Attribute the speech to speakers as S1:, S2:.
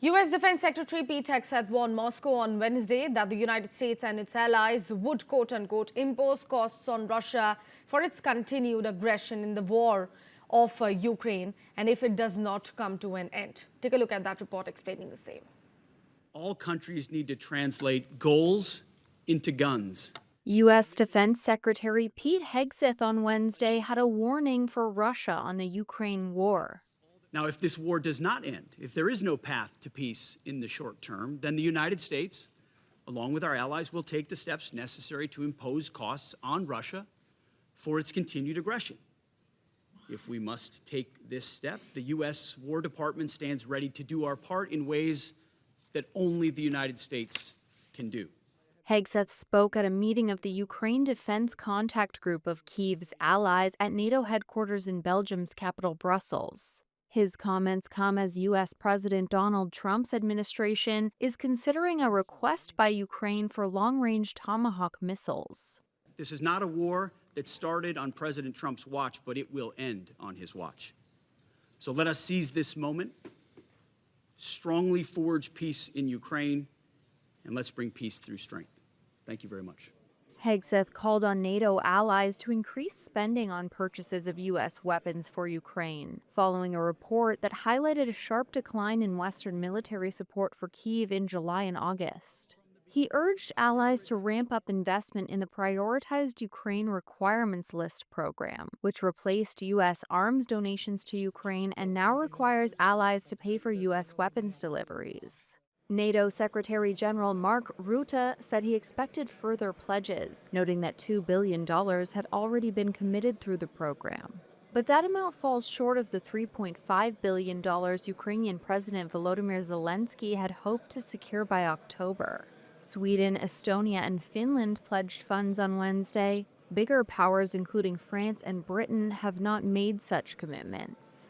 S1: U.S. Defense Secretary Pete Hegseth warned Moscow on Wednesday that the United States and its allies would, quote-unquote, impose costs on Russia for its continued aggression in the war of Ukraine, and if it does not come to an end. Take a look at that report explaining the same.
S2: All countries need to translate goals into guns.
S3: U.S. Defense Secretary Pete Hegseth on Wednesday had a warning for Russia on the Ukraine war.
S2: Now, if this war does not end, if there is no path to peace in the short term, then the United States, along with our allies, will take the steps necessary to impose costs on Russia for its continued aggression. If we must take this step, the U.S. War Department stands ready to do our part in ways that only the United States can do.
S3: Hegseth spoke at a meeting of the Ukraine Defense Contact Group of Kyiv's allies at NATO headquarters in Belgium's capital, Brussels. His comments come as U.S. President Donald Trump's administration is considering a request by Ukraine for long-range Tomahawk missiles.
S2: This is not a war that started on President Trump's watch, but it will end on his watch. So let us seize this moment, strongly forge peace in Ukraine, and let's bring peace through strength. Thank you very much.
S3: Hegseth called on NATO allies to increase spending on purchases of U.S. weapons for Ukraine, following a report that highlighted a sharp decline in Western military support for Kyiv in July and August. He urged allies to ramp up investment in the Prioritized Ukraine Requirements List program, which replaced U.S. arms donations to Ukraine and now requires allies to pay for U.S. weapons deliveries. NATO Secretary General Mark Rutte said he expected further pledges, noting that $2 billion had already been committed through the program. But that amount falls short of the $3.5 billion Ukrainian President Volodymyr Zelensky had hoped to secure by October. Sweden, Estonia, and Finland pledged funds on Wednesday. Bigger powers, including France and Britain, have not made such commitments.